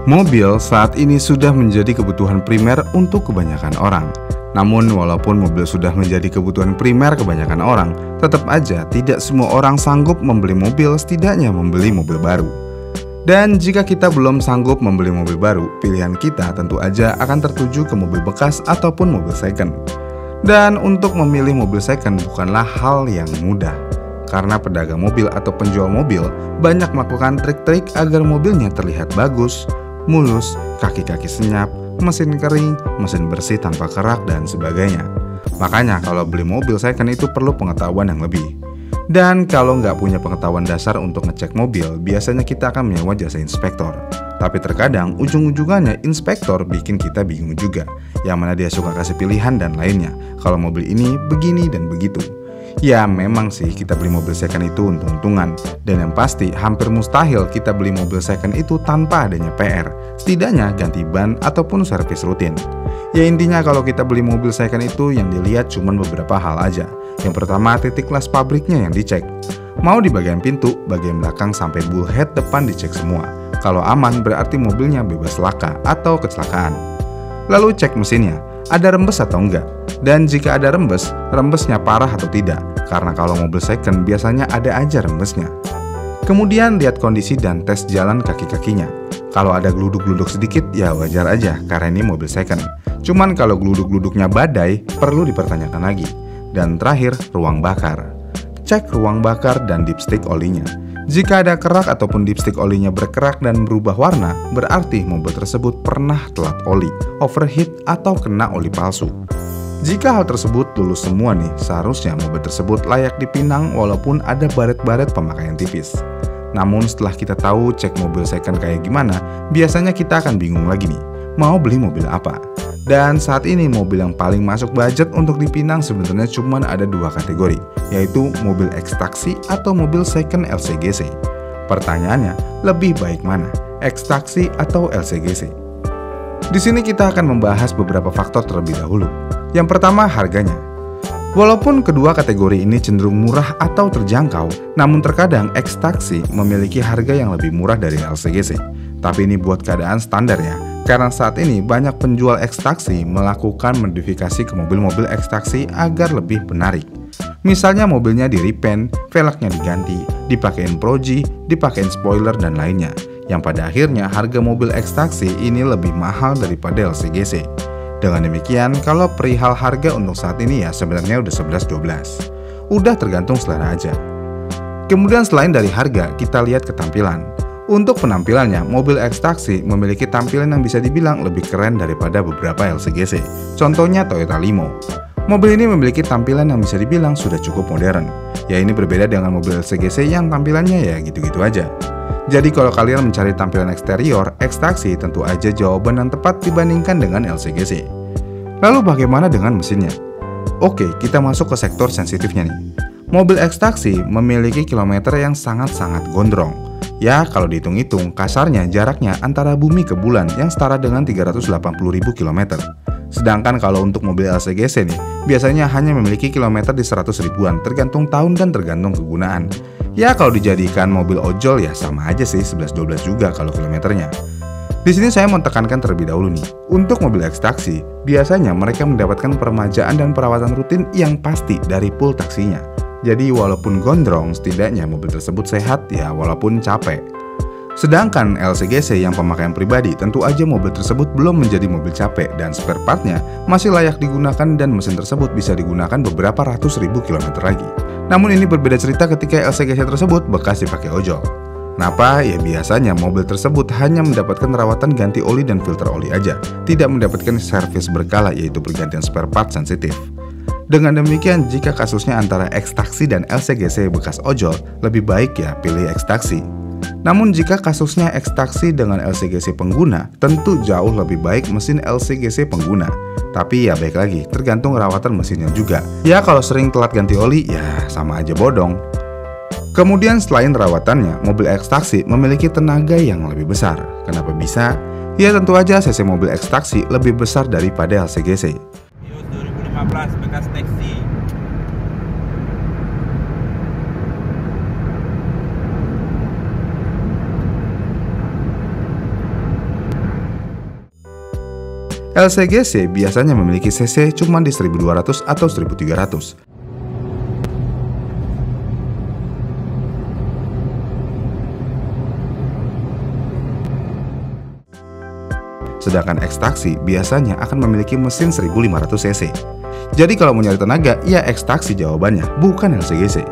Mobil saat ini sudah menjadi kebutuhan primer untuk kebanyakan orang. Namun walaupun mobil sudah menjadi kebutuhan primer kebanyakan orang, tetap aja tidak semua orang sanggup membeli mobil, setidaknya membeli mobil baru. Dan jika kita belum sanggup membeli mobil baru, pilihan kita tentu aja akan tertuju ke mobil bekas ataupun mobil second. Dan untuk memilih mobil second bukanlah hal yang mudah, karena pedagang mobil atau penjual mobil banyak melakukan trik-trik agar mobilnya terlihat bagus, mulus, kaki-kaki senyap, mesin kering, mesin bersih tanpa kerak, dan sebagainya. Makanya kalau beli mobil second itu perlu pengetahuan yang lebih. Dan kalau nggak punya pengetahuan dasar untuk ngecek mobil, biasanya kita akan menyewa jasa inspektor. Tapi terkadang ujung-ujungannya inspektor bikin kita bingung juga, yang mana dia suka kasih pilihan dan lainnya. Kalau mobil ini begini dan begitu. Ya memang sih kita beli mobil second itu untung-untungan. Dan yang pasti hampir mustahil kita beli mobil second itu tanpa adanya PR. Setidaknya ganti ban ataupun servis rutin. Ya intinya kalau kita beli mobil second itu yang dilihat cuma beberapa hal aja. Yang pertama, titik las pabriknya yang dicek. Mau di bagian pintu, bagian belakang sampai bullhead depan dicek semua. Kalau aman berarti mobilnya bebas laka atau kecelakaan. Lalu cek mesinnya, ada rembes atau enggak. Dan jika ada rembes, rembesnya parah atau tidak. Karena kalau mobil second biasanya ada aja rembesnya. Kemudian lihat kondisi dan tes jalan kaki-kakinya. Kalau ada geluduk-geluduk sedikit ya wajar aja karena ini mobil second. Cuman kalau geluduk-geluduknya badai perlu dipertanyakan lagi. Dan terakhir, ruang bakar. Cek ruang bakar dan dipstick olinya. Jika ada kerak ataupun dipstick olinya berkerak dan berubah warna, berarti mobil tersebut pernah telat oli, overheat, atau kena oli palsu. Jika hal tersebut lulus semua nih, seharusnya mobil tersebut layak dipinang walaupun ada baret-baret pemakaian tipis. Namun setelah kita tahu cek mobil second kayak gimana, biasanya kita akan bingung lagi nih, mau beli mobil apa? Dan saat ini mobil yang paling masuk budget untuk dipinang sebenarnya cuma ada dua kategori, yaitu mobil ekstraksi atau mobil second LCGC. Pertanyaannya, lebih baik mana? Ekstraksi atau LCGC? Di sini kita akan membahas beberapa faktor terlebih dahulu. Yang pertama, harganya. Walaupun kedua kategori ini cenderung murah atau terjangkau, namun terkadang ekstraksi memiliki harga yang lebih murah dari LCGC. Tapi ini buat keadaan standar ya, karena saat ini banyak penjual ekstraksi melakukan modifikasi ke mobil-mobil ekstraksi agar lebih menarik. Misalnya mobilnya di repaint, velgnya diganti, dipakein proji, dipakein spoiler dan lainnya. Yang pada akhirnya harga mobil ekstraksi ini lebih mahal daripada LCGC. Dengan demikian, kalau perihal harga untuk saat ini ya sebenarnya udah 11-12. Udah tergantung selera aja. Kemudian selain dari harga, kita lihat ketampilan. Untuk penampilannya, mobil ekstraksi memiliki tampilan yang bisa dibilang lebih keren daripada beberapa LCGC. Contohnya Toyota Limo. Mobil ini memiliki tampilan yang bisa dibilang sudah cukup modern. Ya ini berbeda dengan mobil LCGC yang tampilannya ya gitu-gitu aja. Jadi kalau kalian mencari tampilan eksterior, ekstraksi tentu aja jawaban yang tepat dibandingkan dengan LCGC. Lalu bagaimana dengan mesinnya? Oke, kita masuk ke sektor sensitifnya nih. Mobil ekstraksi memiliki kilometer yang sangat-sangat gondrong. Ya kalau dihitung-hitung, kasarnya jaraknya antara bumi ke bulan yang setara dengan 380.000 km. Sedangkan kalau untuk mobil LCGC nih, biasanya hanya memiliki kilometer di 100 ribuan, tergantung tahun dan tergantung kegunaan. Ya kalau dijadikan mobil ojol ya sama aja sih, 11-12 juga kalau kilometernya. Di sini saya mau tekankan terlebih dahulu nih, untuk mobil ekstraksi, biasanya mereka mendapatkan peremajaan dan perawatan rutin yang pasti dari pool taksinya. Jadi walaupun gondrong, setidaknya mobil tersebut sehat ya walaupun capek. Sedangkan LCGC yang pemakaian pribadi, tentu aja mobil tersebut belum menjadi mobil capek dan spare partnya masih layak digunakan dan mesin tersebut bisa digunakan beberapa ratus ribu kilometer lagi. Namun ini berbeda cerita ketika LCGC tersebut bekas dipakai ojol. Kenapa? Ya biasanya mobil tersebut hanya mendapatkan rawatan ganti oli dan filter oli aja, tidak mendapatkan servis berkala yaitu pergantian spare part sensitif. Dengan demikian, jika kasusnya antara ekstraksi dan LCGC bekas ojol, lebih baik ya pilih ekstraksi. Namun jika kasusnya ekstraksi dengan LCGC pengguna, tentu jauh lebih baik mesin LCGC pengguna. Tapi ya baik lagi, tergantung rawatan mesinnya juga. Ya kalau sering telat ganti oli, ya sama aja bodong. Kemudian selain rawatannya, mobil ekstraksi memiliki tenaga yang lebih besar. Kenapa bisa? Ya tentu aja cc mobil ekstraksi lebih besar daripada LCGC. Vios 2015 bekas taksi. LCGC biasanya memiliki cc cuma di 1200 atau 1300. Sedangkan X-Taxi biasanya akan memiliki mesin 1500 cc. Jadi kalau mau nyari tenaga, ya X-Taxi jawabannya, bukan LCGC.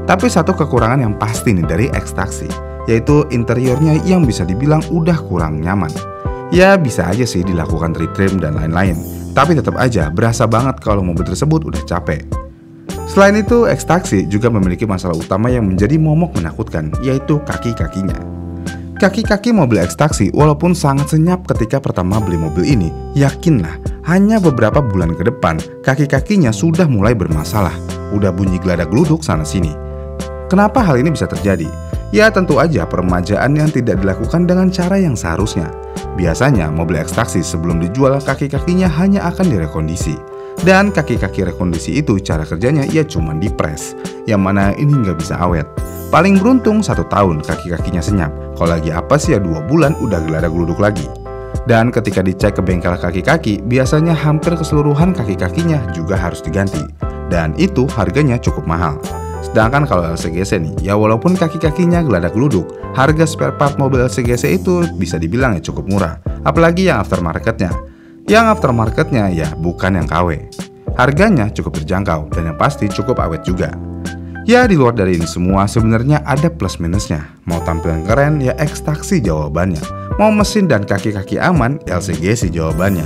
Tapi satu kekurangan yang pasti nih dari X-Taxi, yaitu interiornya yang bisa dibilang udah kurang nyaman. Ya bisa aja sih dilakukan retrim dan lain-lain, tapi tetap aja berasa banget kalau mobil tersebut udah capek. Selain itu, X-Taxi juga memiliki masalah utama yang menjadi momok menakutkan, yaitu kaki-kakinya. Kaki-kaki mobil X-Taxi walaupun sangat senyap ketika pertama beli mobil ini, yakinlah hanya beberapa bulan ke depan kaki-kakinya sudah mulai bermasalah, udah bunyi geladak geluduk sana-sini. Kenapa hal ini bisa terjadi? Ya tentu aja peremajaan yang tidak dilakukan dengan cara yang seharusnya. Biasanya mobil X-Taxi sebelum dijual kaki-kakinya hanya akan direkondisi. Dan kaki-kaki rekondisi itu cara kerjanya ya cuma dipres, yang mana ini nggak bisa awet. Paling beruntung 1 tahun kaki-kakinya senyap, kalau lagi apa sih ya 2 bulan udah geladak geluduk lagi. Dan ketika dicek ke bengkel kaki-kaki, biasanya hampir keseluruhan kaki-kakinya juga harus diganti. Dan itu harganya cukup mahal. Sedangkan kalau LCGC nih, ya walaupun kaki-kakinya geladak geluduk, harga spare part mobil LCGC itu bisa dibilang ya cukup murah. Apalagi yang aftermarketnya. Yang aftermarketnya ya bukan yang KW. Harganya cukup terjangkau dan yang pasti cukup awet juga. Ya di luar dari ini semua sebenarnya ada plus minusnya. Mau tampilan keren ya X-Taxi jawabannya. Mau mesin dan kaki-kaki aman, LCGC jawabannya.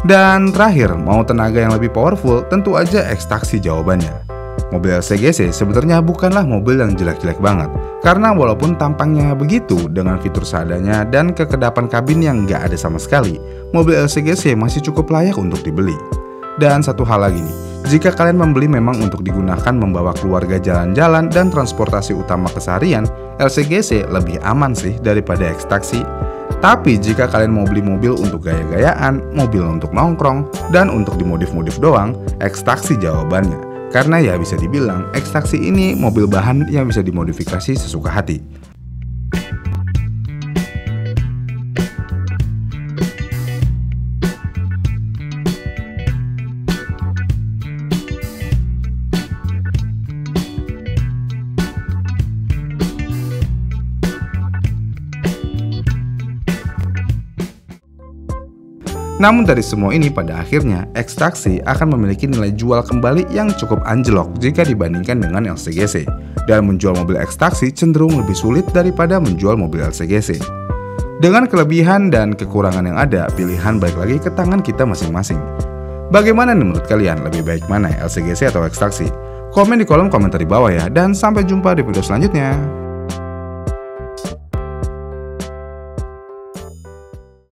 Dan terakhir, mau tenaga yang lebih powerful, tentu aja X-Taxi jawabannya. Mobil LCGC sebenarnya bukanlah mobil yang jelek-jelek banget. Karena walaupun tampangnya begitu dengan fitur seadanya dan kekedapan kabin yang nggak ada sama sekali, mobil LCGC masih cukup layak untuk dibeli. Dan satu hal lagi nih, jika kalian membeli memang untuk digunakan membawa keluarga jalan-jalan dan transportasi utama keseharian, LCGC lebih aman sih daripada X-Taxi. Tapi jika kalian mau beli mobil untuk gaya-gayaan, mobil untuk nongkrong, dan untuk dimodif-modif doang, X-Taxi jawabannya. Karena ya bisa dibilang X-Taxi ini mobil bahan yang bisa dimodifikasi sesuka hati. Namun dari semua ini pada akhirnya X-Taxi akan memiliki nilai jual kembali yang cukup anjlok jika dibandingkan dengan LCGC. Dan menjual mobil X-Taxi cenderung lebih sulit daripada menjual mobil LCGC. Dengan kelebihan dan kekurangan yang ada, pilihan balik lagi ke tangan kita masing-masing. Bagaimana nih menurut kalian? Lebih baik mana LCGC atau X-Taxi? Komen di kolom komentar di bawah ya, dan sampai jumpa di video selanjutnya.